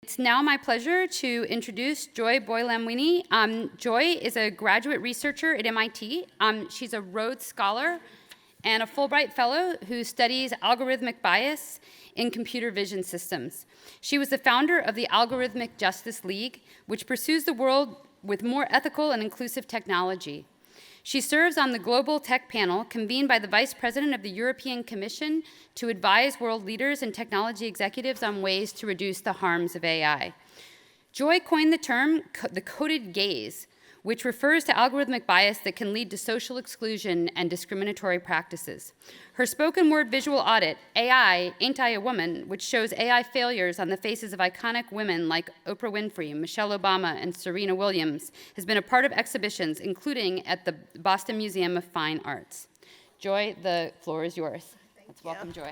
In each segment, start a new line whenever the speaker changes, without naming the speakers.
It's now my pleasure to introduce Joy Buolamwini. Joy is a graduate researcher at MIT. She's a Rhodes Scholar and a Fulbright Fellow who studies algorithmic bias in computer vision systems. She was the founder of the Algorithmic Justice League, which pursues the world with more ethical and inclusive technology. She serves on the Global Tech Panel convened by the Vice President of the European Commission to advise world leaders and technology executives on ways to reduce the harms of AI. Joy coined the term the coded gaze, which refers to algorithmic bias that can lead to social exclusion and discriminatory practices. Her spoken word visual audit, AI, Ain't I a Woman, which shows AI failures on the faces of iconic women like Oprah Winfrey, Michelle Obama, and Serena Williams, has been a part of exhibitions, including at the Boston Museum of Fine Arts. Joy, the floor is yours. Let's welcome Joy.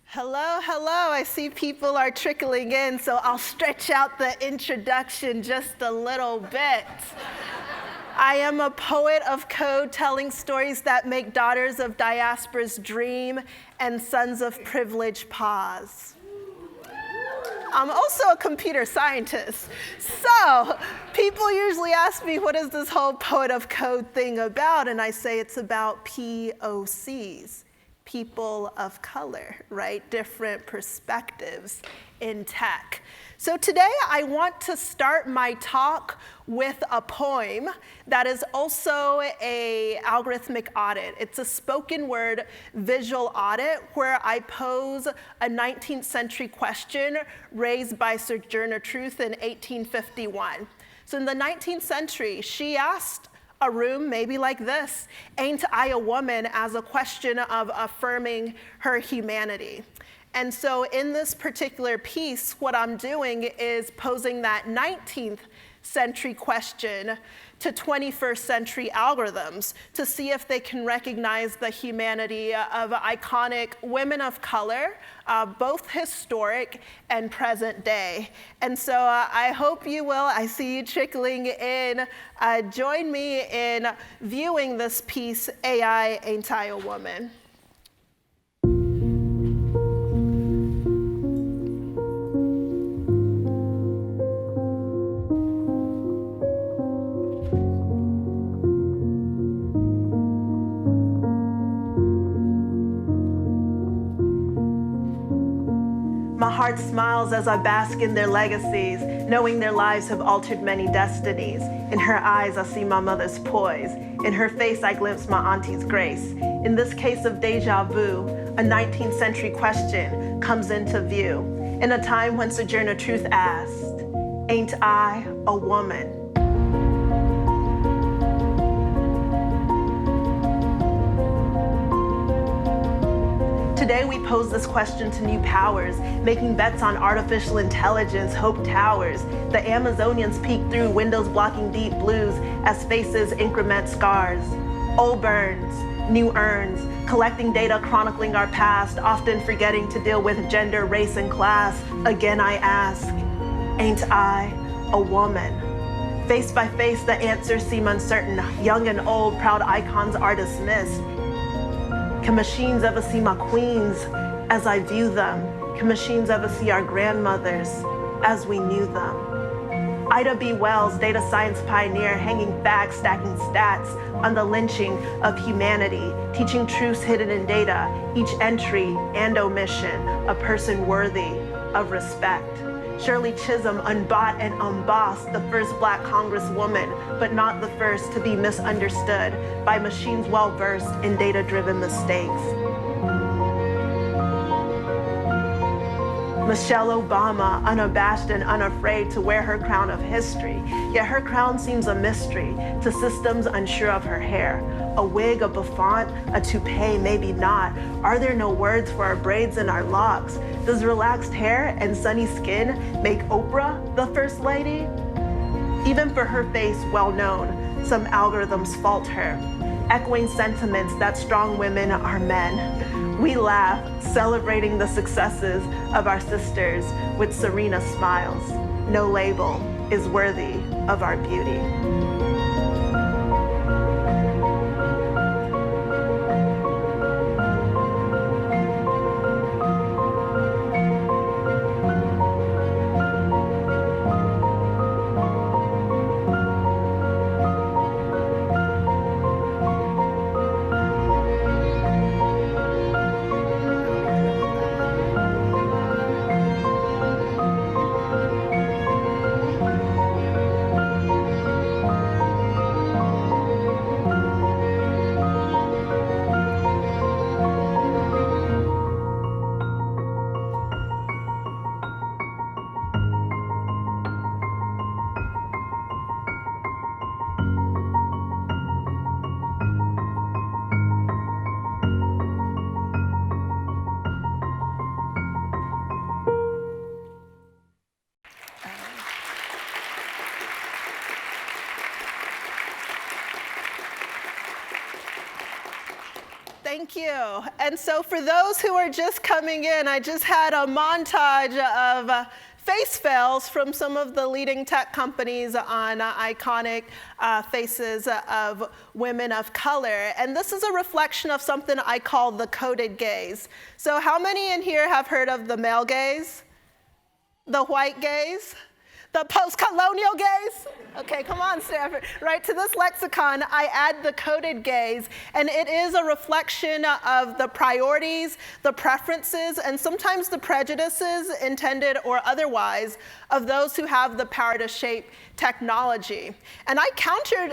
Hello, hello. I see people are trickling in, so I'll stretch out the introduction just a little bit. I am a poet of code telling stories that make daughters of diasporas dream and sons of privilege pause. I'm also a computer scientist. So people usually ask me, what is this whole poet of code thing about? And I say it's about POCs. People of color, right? Different perspectives in tech. So today I want to start my talk with a poem that is also an algorithmic audit. It's a spoken word visual audit where I pose a 19th century question raised by Sojourner Truth in 1851. So in the 19th century, she asked a room maybe like this, ain't I a woman, as a question of affirming her humanity. And so in this particular piece, what I'm doing is posing that 19th century question to 21st century algorithms to see if they can recognize the humanity of iconic women of color, both historic and present day. And so I hope you will, I see you trickling in, join me in viewing this piece, AI, Ain't I a Woman? My heart smiles as I bask in their legacies, knowing their lives have altered many destinies. In her eyes, I see my mother's poise. In her face, I glimpse my auntie's grace. In this case of deja vu, a 19th century question comes into view. In a time when Sojourner Truth asked, ain't I a woman? Today we pose this question to new powers, making bets on artificial intelligence, hope towers. The Amazonians peek through windows blocking deep blues as faces increment scars. Old burns, new urns, collecting data chronicling our past, often forgetting to deal with gender, race, and class. Again I ask, ain't I a woman? Face by face, the answers seem uncertain. Young and old, proud icons are dismissed. Can machines ever see my queens as I view them? Can machines ever see our grandmothers as we knew them? Ida B. Wells, data science pioneer, hanging facts, stacking stats on the lynching of humanity, teaching truths hidden in data, each entry and omission, a person worthy of respect. Shirley Chisholm, unbought and unbossed, the first Black Congresswoman, but not the first to be misunderstood by machines well-versed in data-driven mistakes. Michelle Obama, unabashed and unafraid to wear her crown of history, yet her crown seems a mystery to systems unsure of her hair. A wig, a bouffant, a toupee, maybe not. Are there no words for our braids and our locks? Does relaxed hair and sunny skin make Oprah the first lady? Even for her face well known, some algorithms fault her, echoing sentiments that strong women are men. We laugh, celebrating the successes of our sisters with Serena smiles. No label is worthy of our beauty. Thank you. And so for those who are just coming in, I just had a montage of face fails from some of the leading tech companies on iconic faces of women of color. And this is a reflection of something I call the coded gaze. So how many in here have heard of the male gaze? The white gaze? The post-colonial gaze? Okay, come on, Stanford. Right, to this lexicon, I add the coded gaze, and it is a reflection of the priorities, the preferences, and sometimes the prejudices, intended or otherwise, of those who have the power to shape technology. And I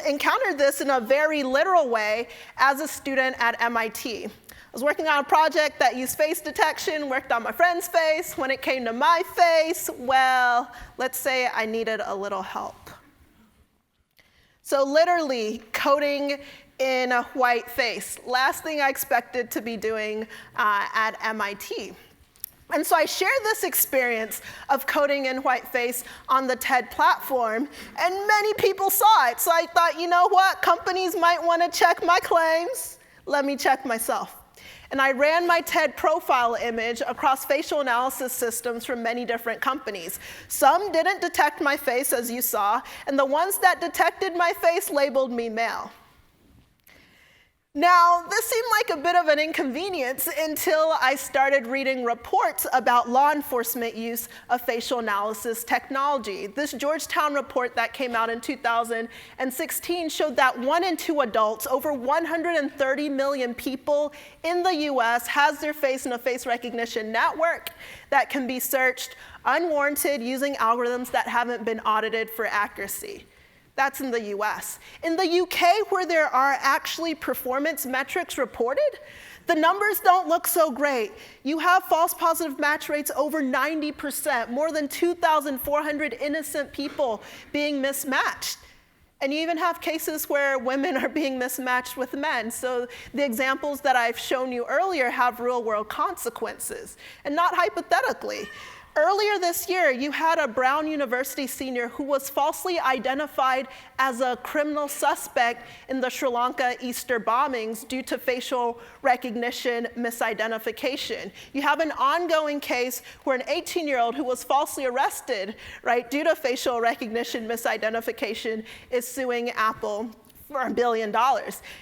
encountered this in a very literal way as a student at MIT. I was working on a project that used face detection, worked on my friend's face. When it came to my face, well, let's say I needed a little help. So literally, coding in a white face. Last thing I expected to be doing at MIT. And so I shared this experience of coding in whiteface on the TED platform, and many people saw it. So I thought, you know what? Companies might want to check my claims. Let me check myself. And I ran my TED profile image across facial analysis systems from many different companies. Some didn't detect my face, as you saw, and the ones that detected my face labeled me male. Now, this seemed like a bit of an inconvenience until I started reading reports about law enforcement use of facial analysis technology. This Georgetown report that came out in 2016 showed that 1 in 2 adults, over 130 million people in the US, has their face in a face recognition network that can be searched unwarranted using algorithms that haven't been audited for accuracy. That's in the US. In the UK, where there are actually performance metrics reported, the numbers don't look so great. You have false positive match rates over 90%, more than 2,400 innocent people being mismatched. And you even have cases where women are being mismatched with men. So the examples that I've shown you earlier have real-world consequences, and not hypothetically. Earlier this year, you had a Brown University senior who was falsely identified as a criminal suspect in the Sri Lanka Easter bombings due to facial recognition misidentification. You have an ongoing case where an 18-year-old who was falsely arrested, right, due to facial recognition misidentification is suing Apple for $1 billion.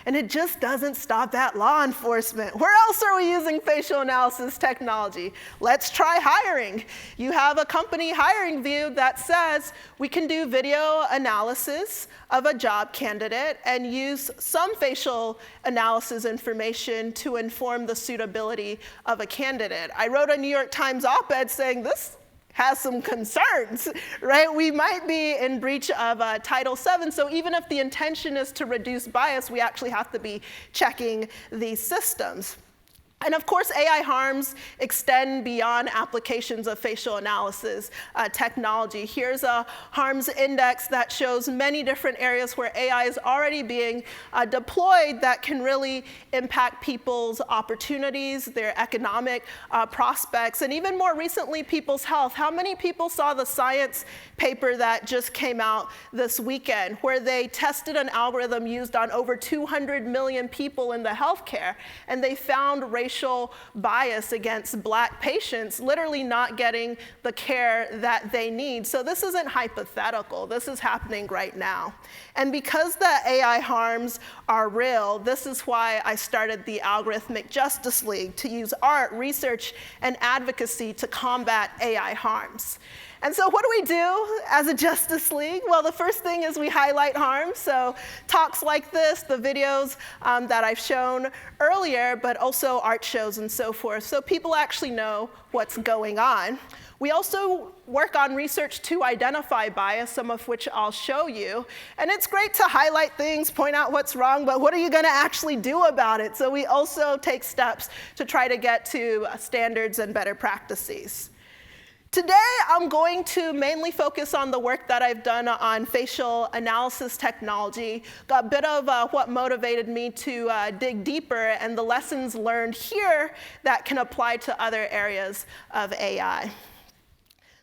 And it just doesn't stop at law enforcement. Where else are we using facial analysis technology? Let's try hiring. You have a company hiring view that says we can do video analysis of a job candidate and use some facial analysis information to inform the suitability of a candidate. I wrote a New York Times op-ed saying this has some concerns, right? We might be in breach of Title VII, so even if the intention is to reduce bias, we actually have to be checking these systems. And of course, AI harms extend beyond applications of facial analysis technology. Here's a harms index that shows many different areas where AI is already being deployed that can really impact people's opportunities, their economic prospects, and even more recently, people's health. How many people saw the science paper that just came out this weekend, where they tested an algorithm used on over 200 million people in the healthcare, and they found racial bias against Black patients literally not getting the care that they need. So this isn't hypothetical. This is happening right now. And because the AI harms are real, this is why I started the Algorithmic Justice League, to use art, research, and advocacy to combat AI harms. And so what do we do as a Justice League? Well, the first thing is we highlight harm. So talks like this, the videos that I've shown earlier, but also art shows and so forth, so people actually know what's going on. We also work on research to identify bias, some of which I'll show you. And it's great to highlight things, point out what's wrong, but what are you going to actually do about it? So we also take steps to try to get to standards and better practices. Today, I'm going to mainly focus on the work that I've done on facial analysis technology, a bit of what motivated me to dig deeper, and the lessons learned here that can apply to other areas of AI.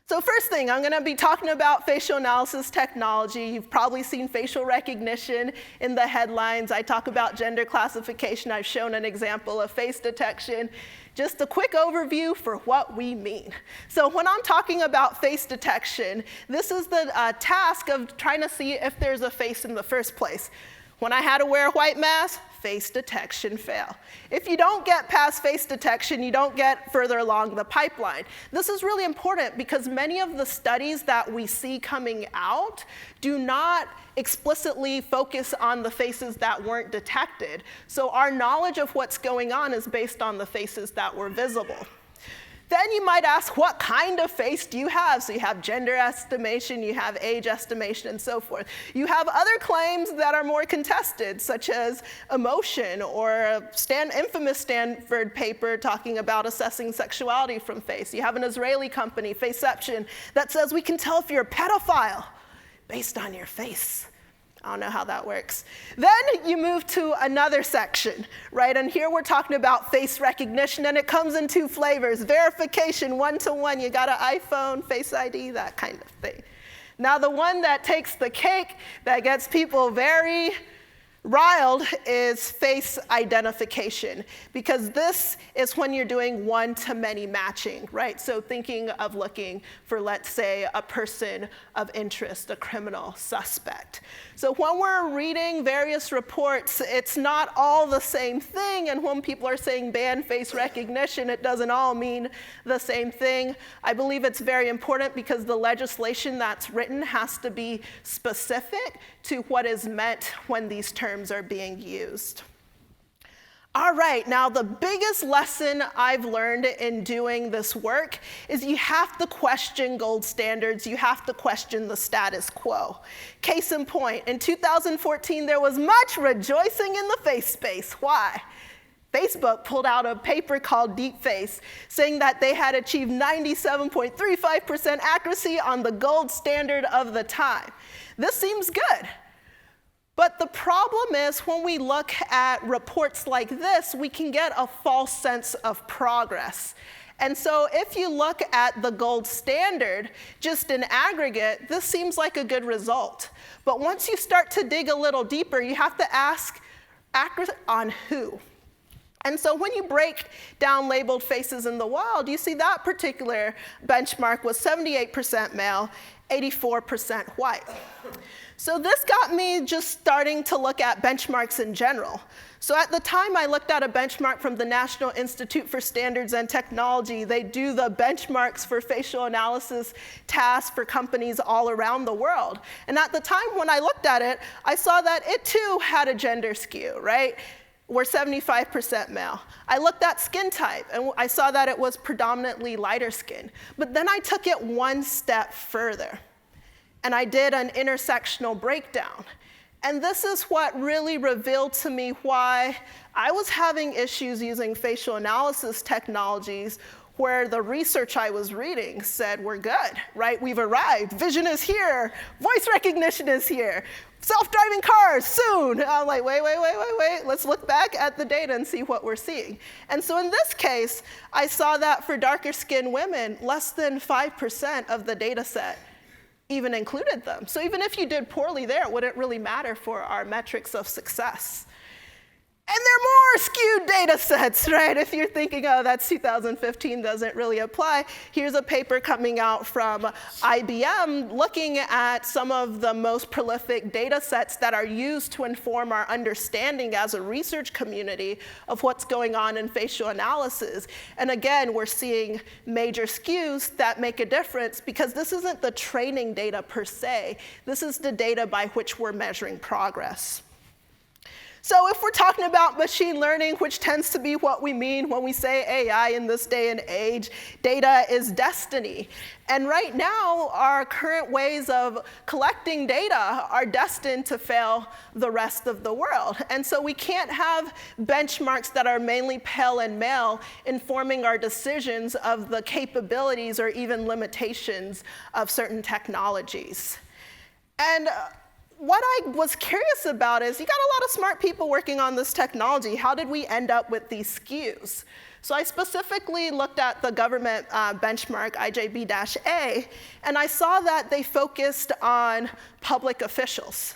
So first thing, I'm going to be talking about facial analysis technology. You've probably seen facial recognition in the headlines. I talk about gender classification. I've shown an example of face detection. Just a quick overview for what we mean. So when I'm talking about face detection, this is the task of trying to see if there's a face in the first place. When I had to wear a white mask, face detection fail. If you don't get past face detection, you don't get further along the pipeline. This is really important because many of the studies that we see coming out do not explicitly focus on the faces that weren't detected. So our knowledge of what's going on is based on the faces that were visible. Then you might ask, what kind of face do you have? So you have gender estimation, you have age estimation, and so forth. You have other claims that are more contested, such as emotion, or a infamous Stanford paper talking about assessing sexuality from face. You have an Israeli company, Faceception, that says we can tell if you're a pedophile based on your face. I don't know how that works. Then you move to another section, right? And here we're talking about face recognition, and it comes in two flavors: verification, one-to-one. You got an iPhone, Face ID, that kind of thing. Now, the one that takes the cake, that gets people very riled, is face identification, because this is when you're doing one-to-many matching, right? So thinking of looking for, let's say, a person of interest, a criminal suspect. So when we're reading various reports, it's not all the same thing, and when people are saying ban face recognition, it doesn't all mean the same thing. I believe it's very important because the legislation that's written has to be specific to what is meant when these terms are being used. All right, now the biggest lesson I've learned in doing this work is you have to question gold standards, you have to question the status quo. Case in point, in 2014 there was much rejoicing in the face space. Why? Facebook pulled out a paper called Deep Face, saying that they had achieved 97.35% accuracy on the gold standard of the time. This seems good. But the problem is when we look at reports like this, we can get a false sense of progress. And so if you look at the gold standard, just in aggregate, this seems like a good result. But once you start to dig a little deeper, you have to ask, accurate on who? And so when you break down labeled faces in the wild, you see that particular benchmark was 78% male, 84% white. So this got me just starting to look at benchmarks in general. So at the time, I looked at a benchmark from the National Institute for Standards and Technology. They do the benchmarks for facial analysis tasks for companies all around the world. And at the time when I looked at it, I saw that it too had a gender skew, right? We're 75% male. I looked at skin type, and I saw that it was predominantly lighter skin. But then I took it one step further, and I did an intersectional breakdown. And this is what really revealed to me why I was having issues using facial analysis technologies where the research I was reading said we're good, right? We've arrived, vision is here, voice recognition is here, self-driving cars soon. I'm like, wait, let's look back at the data and see what we're seeing. And so in this case, I saw that for darker skinned women, less than 5% of the data set even included them. So even if you did poorly there, it wouldn't really matter for our metrics of success. And they're more skewed data sets, right? If you're thinking, oh, that's 2015, doesn't really apply. Here's a paper coming out from IBM looking at some of the most prolific data sets that are used to inform our understanding as a research community of what's going on in facial analysis. And again, we're seeing major skews that make a difference because this isn't the training data per se. This is the data by which we're measuring progress. So if we're talking about machine learning, which tends to be what we mean when we say AI in this day and age, data is destiny. And right now, our current ways of collecting data are destined to fail the rest of the world. And so we can't have benchmarks that are mainly pale and male informing our decisions of the capabilities or even limitations of certain technologies. And what I was curious about is you got a lot of smart people working on this technology. How did we end up with these skews? So I specifically looked at the government benchmark, IJB-A, and I saw that they focused on public officials,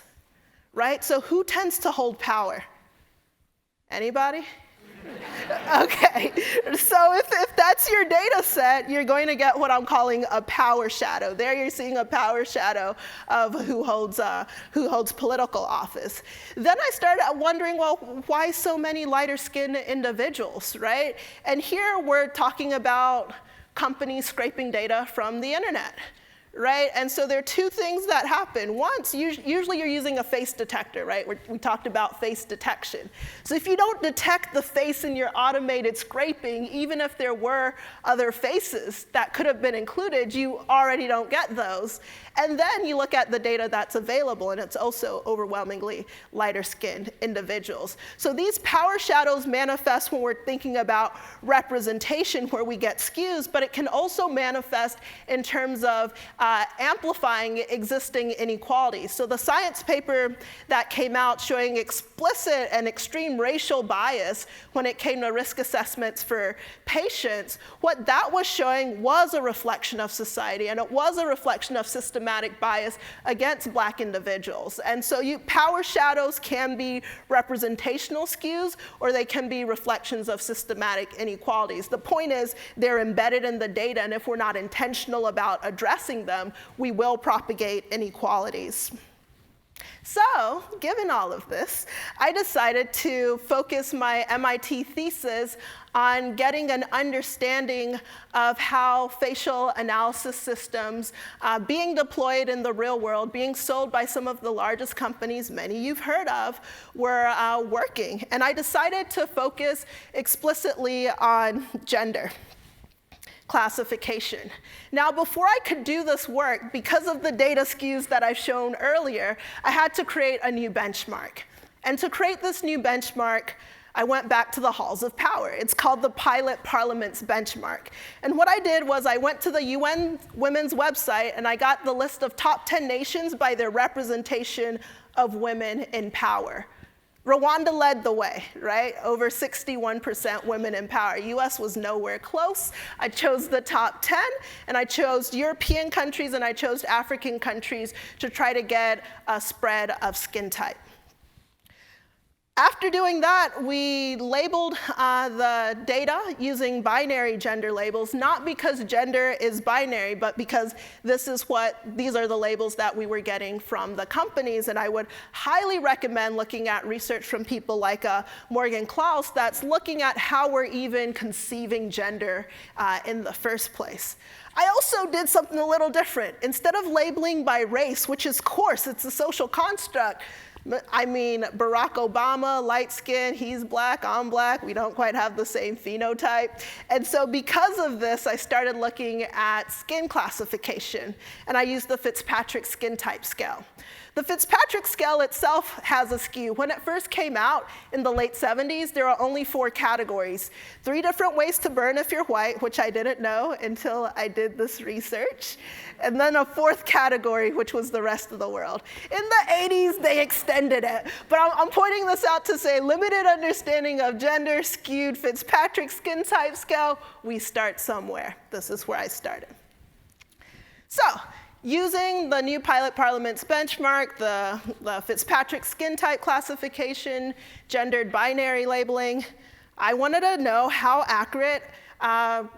right? So who tends to hold power? Anybody? Okay, so if that's your data set, you're going to get what I'm calling a power shadow. There you're seeing a power shadow of who holds political office. Then I started wondering, well, why so many lighter-skinned individuals, right? And here we're talking about companies scraping data from the internet. Right? And so there are two things that happen. Once, usually you're using a face detector, right? We talked about face detection. So if you don't detect the face in your automated scraping, even if there were other faces that could have been included, you already don't get those. And then you look at the data that's available, and it's also overwhelmingly lighter-skinned individuals. So these power shadows manifest when we're thinking about representation, where we get skews, but it can also manifest in terms of amplifying existing inequalities. So the science paper that came out showing explicit and extreme racial bias when it came to risk assessments for patients, what that was showing was a reflection of society, and it was a reflection of systematic bias against Black individuals. And so power shadows can be representational skews, or they can be reflections of systematic inequalities. The point is they're embedded in the data, and if we're not intentional about addressing them, we will propagate inequalities. So, given all of this, I decided to focus my MIT thesis on getting an understanding of how facial analysis systems being deployed in the real world, being sold by some of the largest companies, many you've heard of, were working. And I decided to focus explicitly on gender classification. Now, before I could do this work, because of the data skews that I've shown earlier, I had to create a new benchmark. And to create this new benchmark, I went back to the halls of power. It's called the Pilot Parliaments Benchmark. And what I did was I went to the UN Women's website, and I got the list of top 10 nations by their representation of women in power. Rwanda led the way, right? Over 61% women in power. US was nowhere close. I chose the top 10, and I chose European countries, and I chose African countries to try to get a spread of skin type. After doing that, we labeled the data using binary gender labels, not because gender is binary, but because these are the labels that we were getting from the companies. And I would highly recommend looking at research from people like Morgan Klaus that's looking at how we're even conceiving gender in the first place. I also did something a little different. Instead of labeling by race, which is coarse, it's a social construct, I mean, Barack Obama, light skin, he's Black, I'm Black, we don't quite have the same phenotype. And so because of this, I started looking at skin classification, and I used the Fitzpatrick skin type scale. The Fitzpatrick scale itself has a skew. When it first came out in the late 70s, there are only 4 categories. 3 different ways to burn if you're white, which I didn't know until I did this research. And then a 4th category, which was the rest of the world. In the 80s, they extended it. But I'm pointing this out to say limited understanding of gender, skewed Fitzpatrick skin type scale, we start somewhere. This is where I started. So, using the new Pilot Parliaments benchmark, the Fitzpatrick skin type classification, gendered binary labeling, I wanted to know how accurate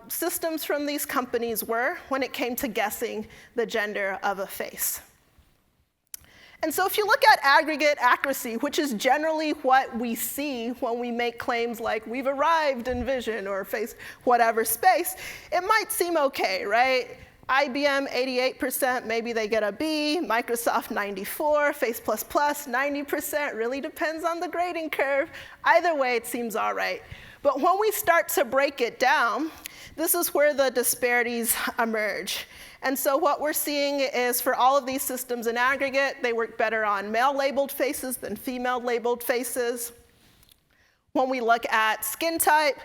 systems from these companies were when it came to guessing the gender of a face. And so if you look at aggregate accuracy, which is generally what we see when we make claims like we've arrived in vision or face whatever space, it might seem okay, right? IBM 88%, maybe they get a B, Microsoft 94, Face++ 90%, really depends on the grading curve. Either way, it seems all right. But when we start to break it down, this is where the disparities emerge. And so what we're seeing is for all of these systems in aggregate, they work better on male-labeled faces than female-labeled faces. When we look at skin type,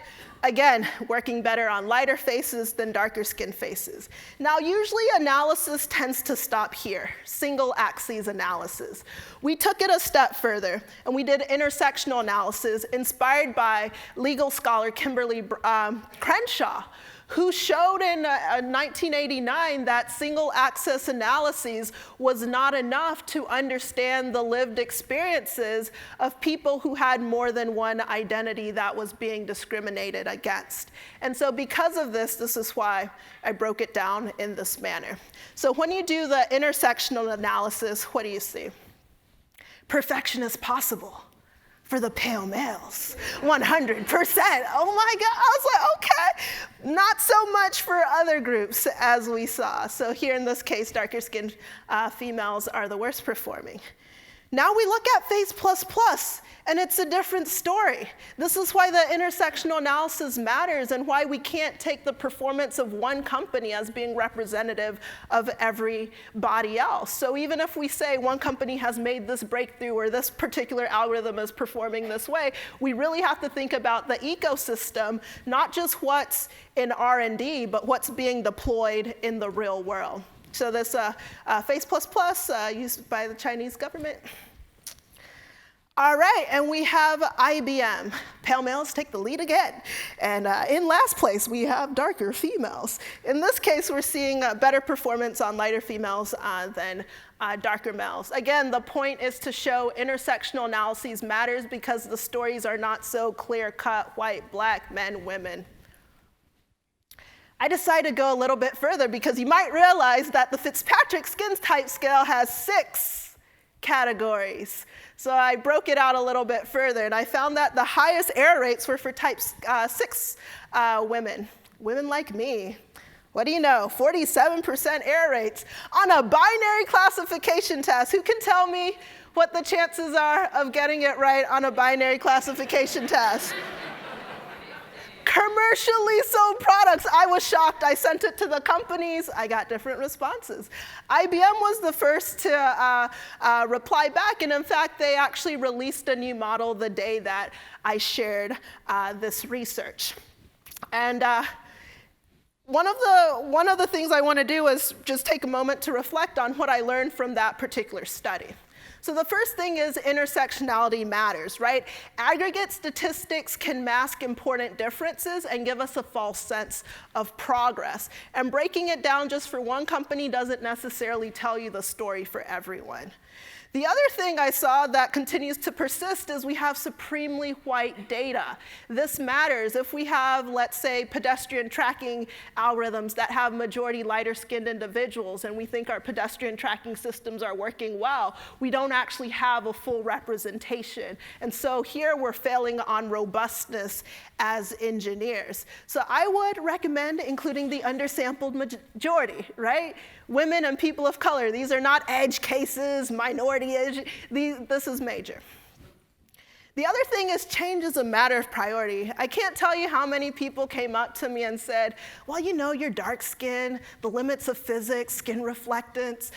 again, working better on lighter faces than darker skin faces. Now, usually analysis tends to stop here, single axis analysis. We took it a step further, and we did intersectional analysis inspired by legal scholar Kimberly Crenshaw, who showed in 1989 that single axis analyses was not enough to understand the lived experiences of people who had more than one identity that was being discriminated against. And so because of this is why I broke it down in this manner. So when you do the intersectional analysis, what do you see? Perfection is possible for the pale males, 100%. Oh my God, I was like, okay. Not so much for other groups as we saw. So here in this case, darker skinned females are the worst performing. Now we look at Face++, and it's a different story. This is why the intersectional analysis matters and why we can't take the performance of one company as being representative of everybody else. So even if we say one company has made this breakthrough or this particular algorithm is performing this way, we really have to think about the ecosystem, not just what's in R&D, but what's being deployed in the real world. So this Face++ used by the Chinese government. All right, and we have IBM. Pale males take the lead again. And in last place, we have darker females. In this case, we're seeing better performance on lighter females than darker males. Again, the point is to show intersectional analyses matters because the stories are not so clear-cut, white, black, men, women. I decided to go a little bit further because you might realize that the Fitzpatrick skin type scale has 6 categories. So I broke it out a little bit further, and I found that the highest error rates were for type 6 women. Women like me. What do you know? 47% error rates on a binary classification test. Who can tell me what the chances are of getting it right on a binary classification test? Commercially sold products. I was shocked. I sent it to the companies. I got different responses. IBM was the first to reply back, and in fact, they actually released a new model the day that I shared this research. And one of the things I want to do is just take a moment to reflect on what I learned from that particular study. So the first thing is intersectionality matters, right? Aggregate statistics can mask important differences and give us a false sense of progress. And breaking it down just for one company doesn't necessarily tell you the story for everyone. The other thing I saw that continues to persist is we have supremely white data. This matters. If we have, let's say, pedestrian tracking algorithms that have majority lighter-skinned individuals, and we think our pedestrian tracking systems are working well, we don't actually have a full representation. And so here we're failing on robustness as engineers. So I would recommend including the undersampled majority, right? Women and people of color, these are not edge cases, minority edge, this is major. The other thing is change is a matter of priority. I can't tell you how many people came up to me and said, well, you know, you're dark skin, the limits of physics, skin reflectance.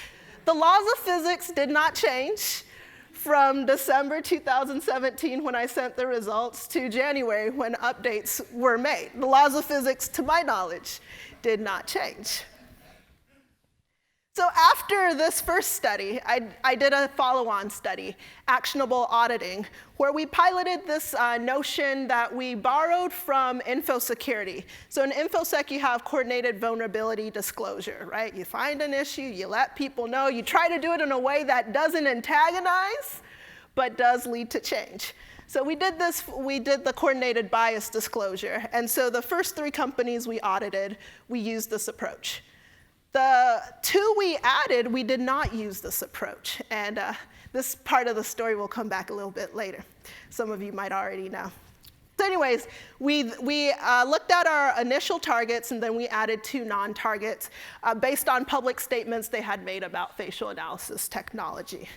The laws of physics did not change from December 2017 when I sent the results to January when updates were made. The laws of physics, to my knowledge, did not change. So after this first study, I did a follow-on study, Actionable auditing, where we piloted this notion that we borrowed from infosecurity. So in InfoSec, you have coordinated vulnerability disclosure, right? You find an issue, you let people know, you try to do it in a way that doesn't antagonize, but does lead to change. So we did the coordinated bias disclosure. And so the first 3 companies we audited, we used this approach. The 2 we added, we did not use this approach. And this part of the story will come back a little bit later. Some of you might already know. So anyways, we looked at our initial targets, and then we added 2 non-targets based on public statements they had made about facial analysis technology.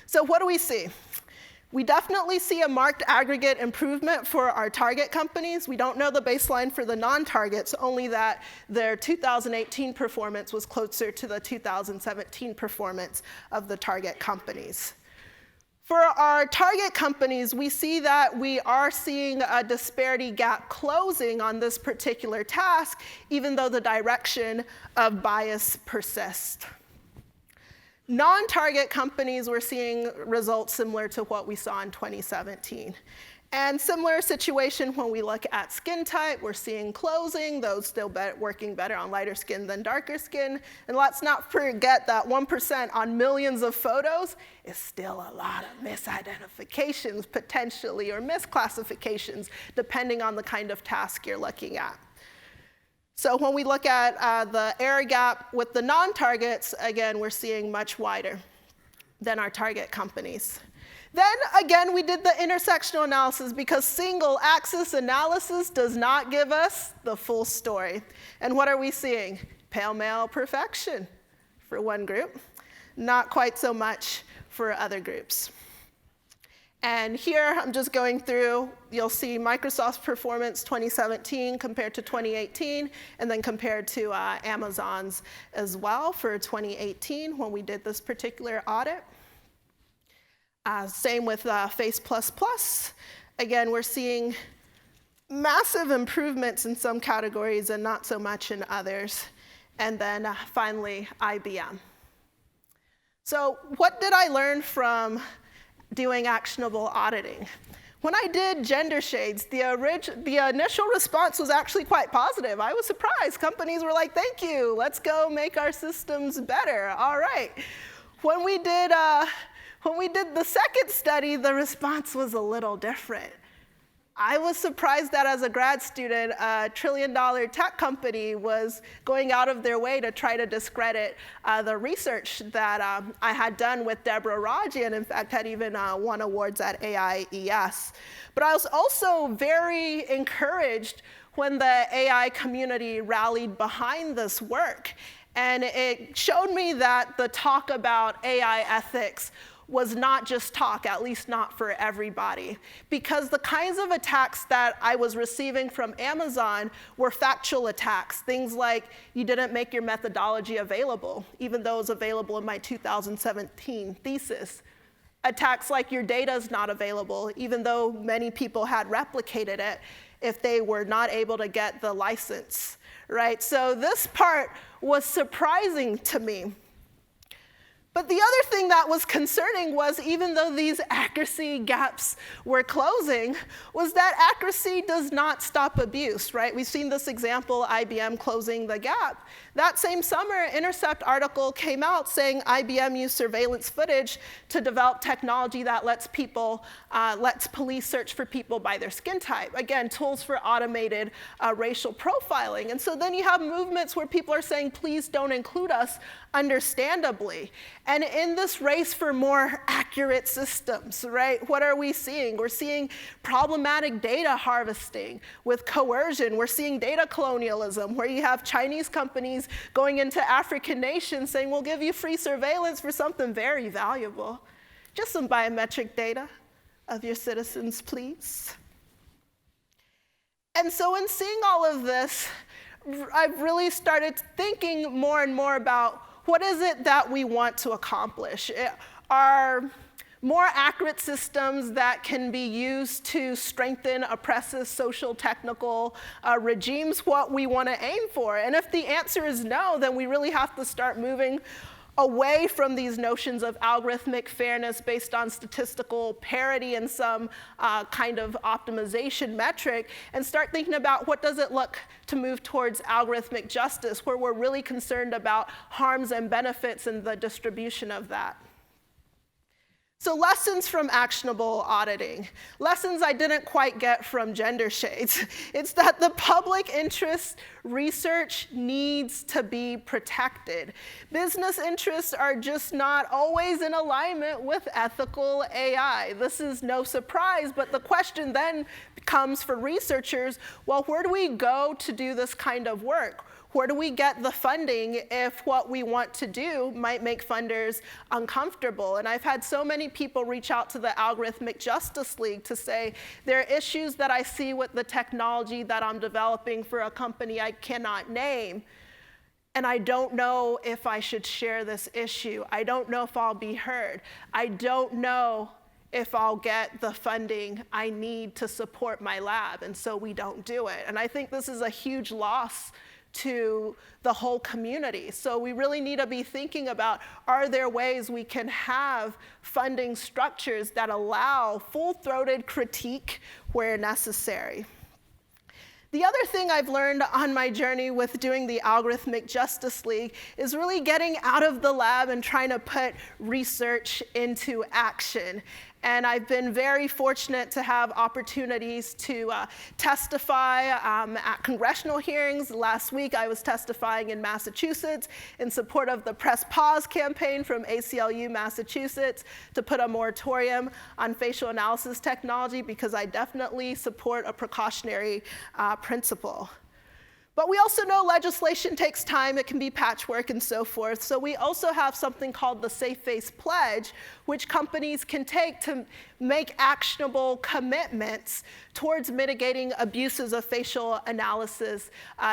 So what do we see? We definitely see a marked aggregate improvement for our target companies. We don't know the baseline for the non-targets, only that their 2018 performance was closer to the 2017 performance of the target companies. For our target companies, we see that we are seeing a disparity gap closing on this particular task, even though the direction of bias persists. Non-target companies, we're seeing results similar to what we saw in 2017. And similar situation when we look at skin type, we're seeing closing, those still working better on lighter skin than darker skin. And let's not forget that 1% on millions of photos is still a lot of misidentifications, potentially, or misclassifications, depending on the kind of task you're looking at. So when we look at the error gap with the non-targets, again, we're seeing much wider than our target companies. Then again, we did the intersectional analysis because single axis analysis does not give us the full story. And what are we seeing? Pale male perfection for one group, not quite so much for other groups. And here I'm just going through, you'll see Microsoft's performance 2017 compared to 2018, and then compared to Amazon's as well for 2018 when we did this particular audit. Same with Face++. Again, we're seeing massive improvements in some categories and not so much in others. And then finally, IBM. So what did I learn from doing actionable auditing? When I did gender shades, the initial response was actually quite positive. I was surprised. Companies were like, thank you, let's go make our systems better. All right. When we did the second study, the response was a little different. I was surprised that as a grad student, a trillion-dollar tech company was going out of their way to try to discredit the research that I had done with Deborah Raji, and in fact had even won awards at AIES. But I was also very encouraged when the AI community rallied behind this work. And it showed me that the talk about AI ethics was not just talk, at least not for everybody. Because the kinds of attacks that I was receiving from Amazon were factual attacks. Things like, you didn't make your methodology available, even though it was available in my 2017 thesis. Attacks like, your data is not available, even though many people had replicated it if they were not able to get the license, right? So this part was surprising to me. But the other thing that was concerning was, even though these accuracy gaps were closing, was that accuracy does not stop abuse, right? We've seen this example, IBM closing the gap. That same summer, Intercept article came out saying IBM used surveillance footage to develop technology that lets police search for people by their skin type. Again, tools for automated racial profiling. And so then you have movements where people are saying, please don't include us, understandably. And in this race for more accurate systems, right, what are we seeing? We're seeing problematic data harvesting with coercion. We're seeing data colonialism, where you have Chinese companies going into African nations saying, we'll give you free surveillance for something very valuable. Just some biometric data of your citizens, please. And so in seeing all of this, I've really started thinking more and more about, what is it that we want to accomplish? Are more accurate systems that can be used to strengthen oppressive social technical regimes what we want to aim for? And if the answer is no, then we really have to start moving away from these notions of algorithmic fairness based on statistical parity and some kind of optimization metric, and start thinking about what does it look to move towards algorithmic justice, where we're really concerned about harms and benefits and the distribution of that. So lessons from actionable auditing. Lessons I didn't quite get from gender shades. It's that the public interest research needs to be protected. Business interests are just not always in alignment with ethical AI. This is no surprise, but the question then comes for researchers, well, where do we go to do this kind of work? Where do we get the funding if what we want to do might make funders uncomfortable? And I've had so many people reach out to the Algorithmic Justice League to say, there are issues that I see with the technology that I'm developing for a company I cannot name, and I don't know if I should share this issue. I don't know if I'll be heard. I don't know if I'll get the funding I need to support my lab, and so we don't do it. And I think this is a huge loss to the whole community. So we really need to be thinking about, are there ways we can have funding structures that allow full-throated critique where necessary? The other thing I've learned on my journey with doing the Algorithmic Justice League is really getting out of the lab and trying to put research into action. And I've been very fortunate to have opportunities to testify at congressional hearings. Last week, I was testifying in Massachusetts in support of the Press Pause campaign from ACLU Massachusetts to put a moratorium on facial analysis technology, because I definitely support a precautionary principle. But we also know legislation takes time, it can be patchwork and so forth. So we also have something called the Safe Face Pledge, which companies can take to make actionable commitments towards mitigating abuses of facial analysis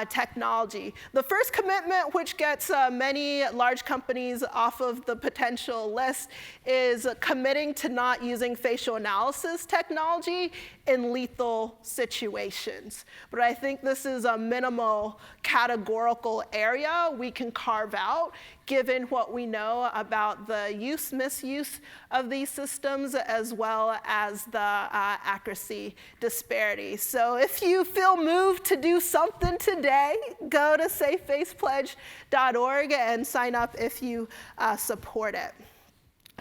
technology. The first commitment, which gets many large companies off of the potential list, is committing to not using facial analysis technology in lethal situations. But I think this is a minimal categorical area we can carve out, given what we know about the misuse of these systems, as well as the accuracy disparity. So if you feel moved to do something today, go to safefacepledge.org and sign up if you support it.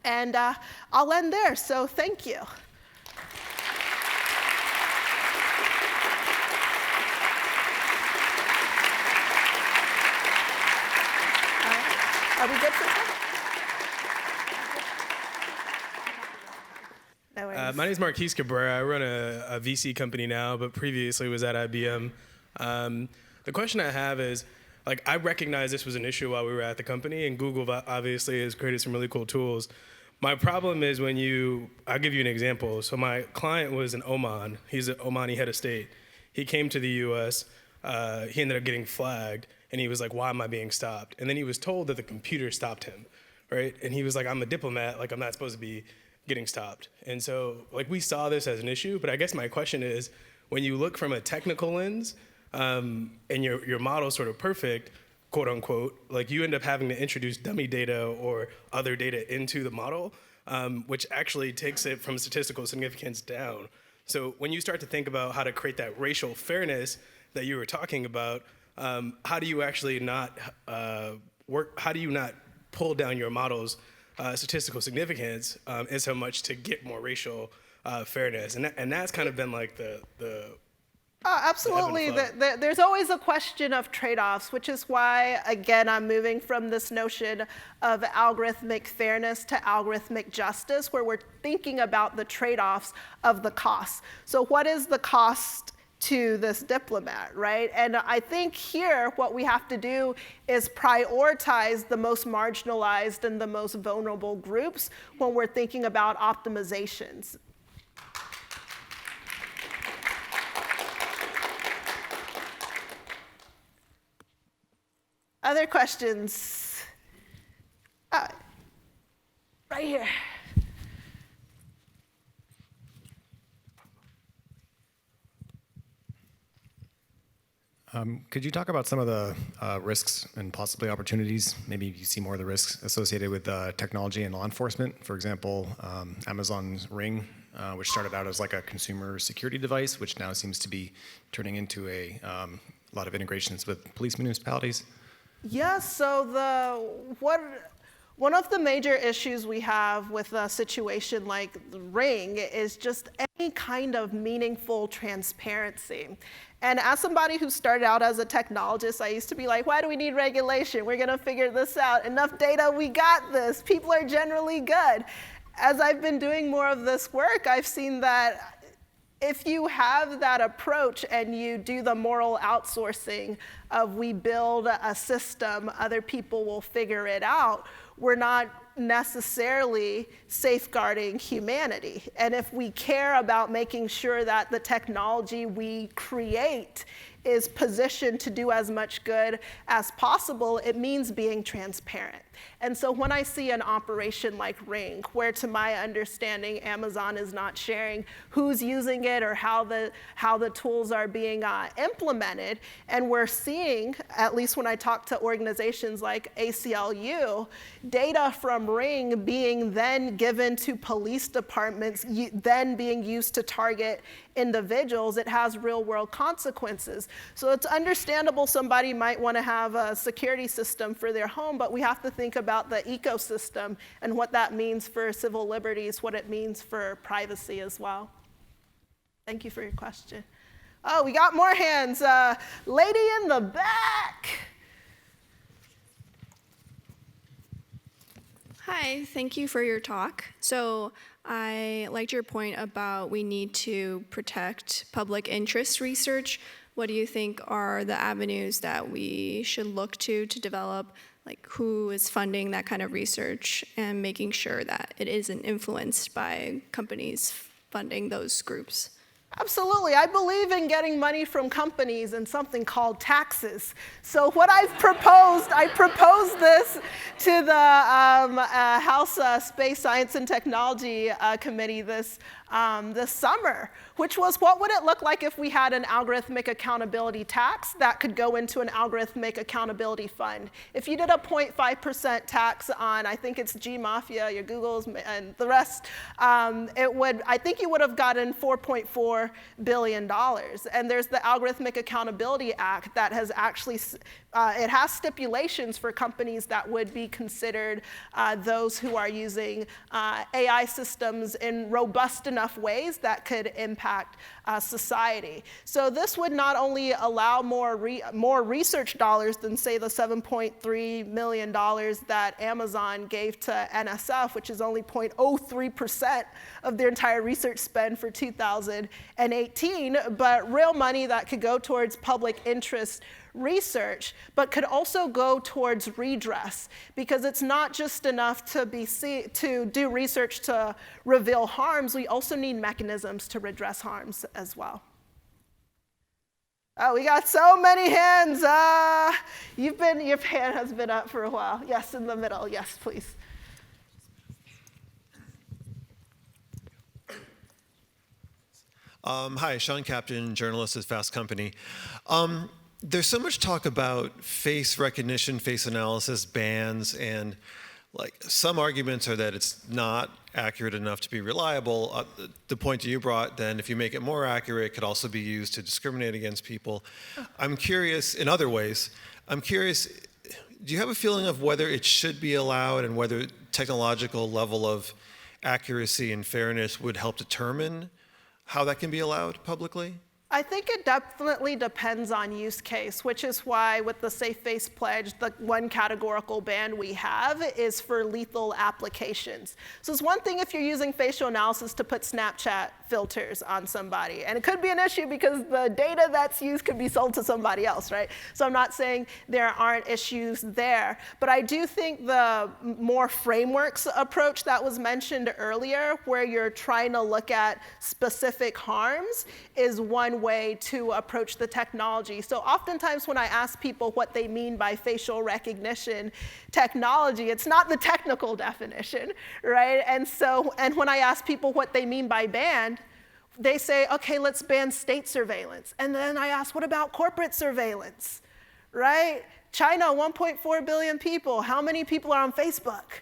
And I'll end there, so thank you. Are we good for time? No worries.
My name is Marquise Cabrera. I run a VC company now, but previously was at IBM. The question I have is, I recognize this was an issue while we were at the company, and Google obviously has created some really cool tools. My problem is I'll give you an example. So my client was in Oman. He's an Omani head of state. He came to the US, he ended up getting flagged, and he was like, why am I being stopped? And then he was told that the computer stopped him, right? And he was like, I'm a diplomat, I'm not supposed to be getting stopped. And so we saw this as an issue, but I guess my question is, when you look from a technical lens, and your model's sort of perfect, quote unquote, you end up having to introduce dummy data or other data into the model, which actually takes it from statistical significance down. So when you start to think about how to create that racial fairness that you were talking about, how do you actually not how do you not pull down your model's statistical significance in so much to get more racial fairness? And that's kind of been the
absolutely. There's always a question of trade-offs, which is why, again, I'm moving from this notion of algorithmic fairness to algorithmic justice, where we're thinking about the trade-offs of the costs. So what is the cost to this diplomat, right? And I think here what we have to do is prioritize the most marginalized and the most vulnerable groups when we're thinking about optimizations. Other questions? Right here.
Could you talk about some of the risks and possibly opportunities? Maybe you see more of the risks associated with technology and law enforcement. For example, Amazon's Ring, which started out as a consumer security device, which now seems to be turning into a lot of integrations with police municipalities.
Yes, so one of the major issues we have with a situation like the Ring is just any kind of meaningful transparency. And as somebody who started out as a technologist, I used to be like, why do we need regulation? We're gonna figure this out. Enough data, we got this. People are generally good. As I've been doing more of this work, I've seen that if you have that approach and you do the moral outsourcing of we build a system, other people will figure it out, we're not necessarily safeguarding humanity. And if we care about making sure that the technology we create is positioned to do as much good as possible, it means being transparent. And so when I see an operation like Ring, where to my understanding, Amazon is not sharing who's using it or how the tools are being implemented, and we're seeing, at least when I talk to organizations like ACLU, data from Ring being then given to police departments, then being used to target individuals, it has real world consequences. So it's understandable somebody might want to have a security system for their home, but we have to think about the ecosystem and what that means for civil liberties, what it means for privacy as well. Thank you for your question. Oh, we got more hands. Lady in the back.
Hi, thank you for your talk. So I liked your point about we need to protect public interest research. What do you think are the avenues that we should look to develop, like who is funding that kind of research and making sure that it isn't influenced by companies funding those groups?
Absolutely. I believe in getting money from companies and something called taxes. So what I've proposed, I proposed this to the House Space Science and Technology Committee this summer, which was what would it look like if we had an algorithmic accountability tax that could go into an algorithmic accountability fund. If you did a 0.5% tax on, I think it's G-Mafia, your Googles, and the rest, I think you would have gotten $4.4 billion. And there's the Algorithmic Accountability Act that has actually, it has stipulations for companies that would be considered those who are using AI systems in robust enough ways that could impact society. So this would not only allow more research dollars than, say, the $7.3 million that Amazon gave to NSF, which is only 0.03% of their entire research spend for 2018, but real money that could go towards public interest research, but could also go towards redress, because it's not just enough to do research to reveal harms. We also need mechanisms to redress harms as well. Oh, we got so many hands. Your hand has been up for a while. Yes, in the middle. Yes, please.
Hi, Sean Captain, journalist at Fast Company. There's so much talk about face recognition, face analysis, bans, and like some arguments are that it's not accurate enough to be reliable. The point you brought, then, if you make it more accurate, it could also be used to discriminate against people. I'm curious, in other ways, I'm curious, do you have a feeling of whether it should be allowed and whether technological level of accuracy and fairness would help determine how that can be allowed publicly?
I think it definitely depends on use case, which is why with the Safe Face Pledge, the one categorical ban we have is for lethal applications. So it's one thing if you're using facial analysis to put Snapchat filters on somebody, and it could be an issue because the data that's used could be sold to somebody else, right? So I'm not saying there aren't issues there, but I do think the more frameworks approach that was mentioned earlier, where you're trying to look at specific harms, is one way to approach the technology. So oftentimes when I ask people what they mean by facial recognition technology, it's not the technical definition, right? And when I ask people what they mean by ban, they say, okay, let's ban state surveillance. And then I ask, what about corporate surveillance, right? China, 1.4 billion people. How many people are on Facebook,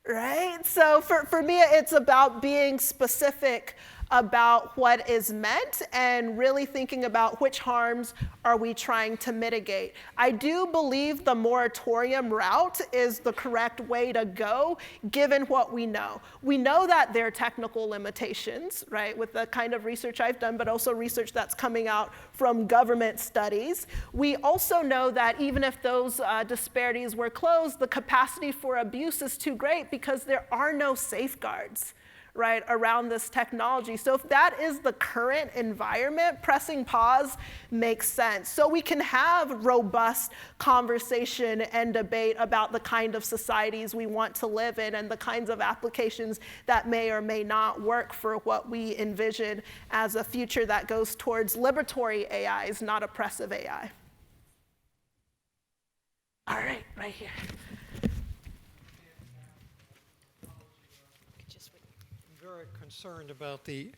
right? So for me, it's about being specific about what is meant and really thinking about which harms are we trying to mitigate. I do believe the moratorium route is the correct way to go, given what we know. We know that there are technical limitations, right, with the kind of research I've done, but also research that's coming out from government studies. We also know that even if those disparities were closed, the capacity for abuse is too great because there are no safeguards. right, around this technology. So if that is the current environment, pressing pause makes sense. So we can have robust conversation and debate about the kind of societies we want to live in and the kinds of applications that may or may not work for what we envision as a future that goes towards liberatory AIs, not oppressive AI. All right, right here.
Very concerned about the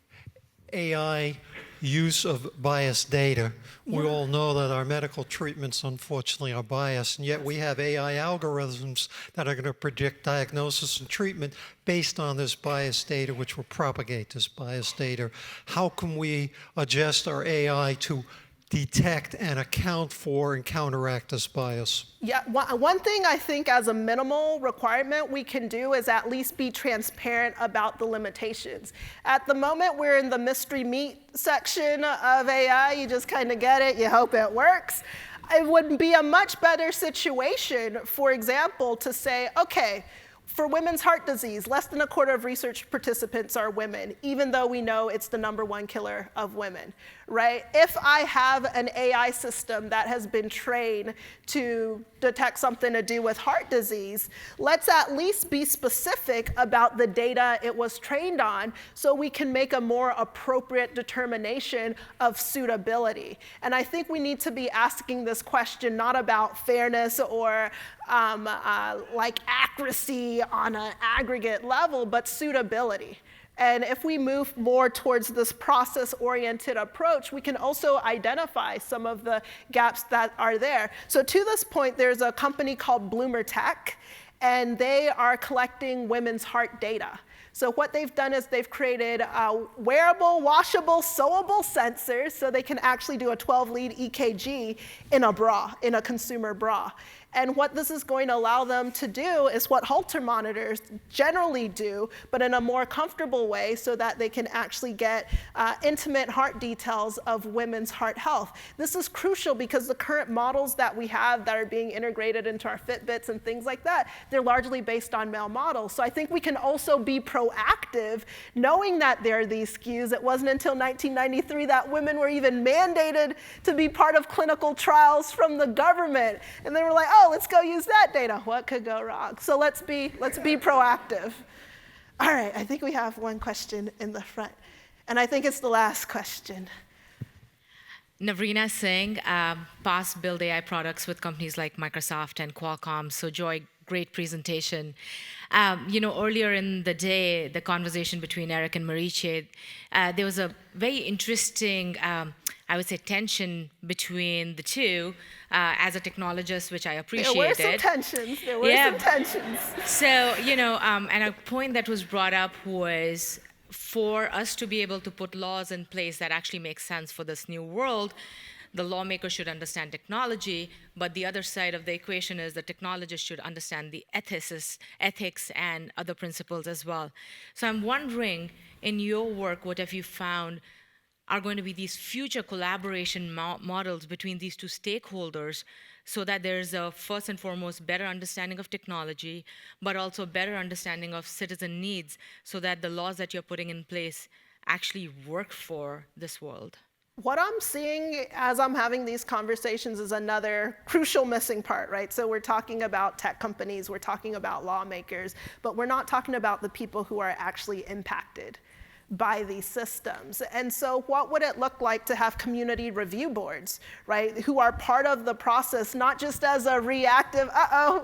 AI use of biased data. We all know that our medical treatments, unfortunately, are biased, and yet we have AI algorithms that are going to predict diagnosis and treatment based on this biased data, which will propagate this biased data. How can we adjust our AI to detect and account for and counteract this bias?
Yeah, one thing I think as a minimal requirement we can do is at least be transparent about the limitations. At the moment, we're in the mystery meat section of AI. You just kind of get it, you hope it works. It would be a much better situation, for example, to say, okay, for women's heart disease, less than a quarter of research participants are women, even though we know it's the #1 killer of women, right? If I have an AI system that has been trained to detect something to do with heart disease, let's at least be specific about the data it was trained on so we can make a more appropriate determination of suitability. And I think we need to be asking this question not about fairness or like accuracy on an aggregate level, but suitability. And if we move more towards this process-oriented approach, we can also identify some of the gaps that are there. So to this point, there's a company called Bloomer Tech, and they are collecting women's heart data. So what they've done is they've created wearable, washable, sewable sensors so they can actually do a 12-lead EKG in a bra, in a consumer bra. And what this is going to allow them to do is what Holter monitors generally do, but in a more comfortable way so that they can actually get intimate heart details of women's heart health. This is crucial because the current models that we have that are being integrated into our Fitbits and things like that, they're largely based on male models. So I think we can also be proactive knowing that there are these skews. It wasn't until 1993 that women were even mandated to be part of clinical trials from the government. And they were like, oh, let's go use that data. What could go wrong? So let's be proactive. All right, I think we have one question in the front. And I think it's the last question.
Navrina Singh, past build AI products with companies like Microsoft and Qualcomm. So Joy, great presentation. Earlier in the day, the conversation between Eric and Mariche, there was a very interesting, I would say, tension between the two. As a technologist, which I appreciated.
There were some tensions.
So, and a point that was brought up was for us to be able to put laws in place that actually make sense for this new world, the lawmaker should understand technology, but the other side of the equation is the technologist should understand the ethics and other principles as well. So I'm wondering, in your work, what have you found are going to be these future collaboration models between these two stakeholders so that there's a first and foremost better understanding of technology, but also better understanding of citizen needs so that the laws that you're putting in place actually work for this world?
What I'm seeing as I'm having these conversations is another crucial missing part, right? So we're talking about tech companies, we're talking about lawmakers, but we're not talking about the people who are actually impacted by these systems. And so what would it look like to have community review boards, right, who are part of the process, not just as a reactive,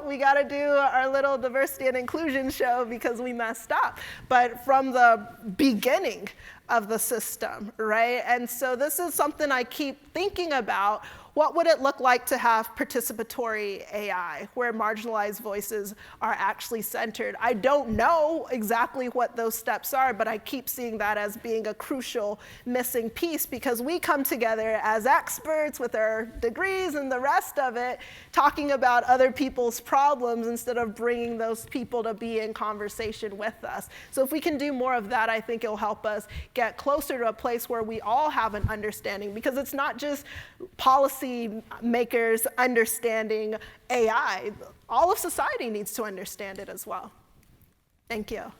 we gotta do our little diversity and inclusion show because we messed up, but from the beginning of the system, right? And so this is something I keep thinking about. What would it look like to have participatory AI, where marginalized voices are actually centered? I don't know exactly what those steps are, but I keep seeing that as being a crucial missing piece because we come together as experts with our degrees and the rest of it, talking about other people's problems instead of bringing those people to be in conversation with us. So if we can do more of that, I think it'll help us get closer to a place where we all have an understanding, because it's not just policy makers understanding AI. All of society needs to understand it as well. Thank you.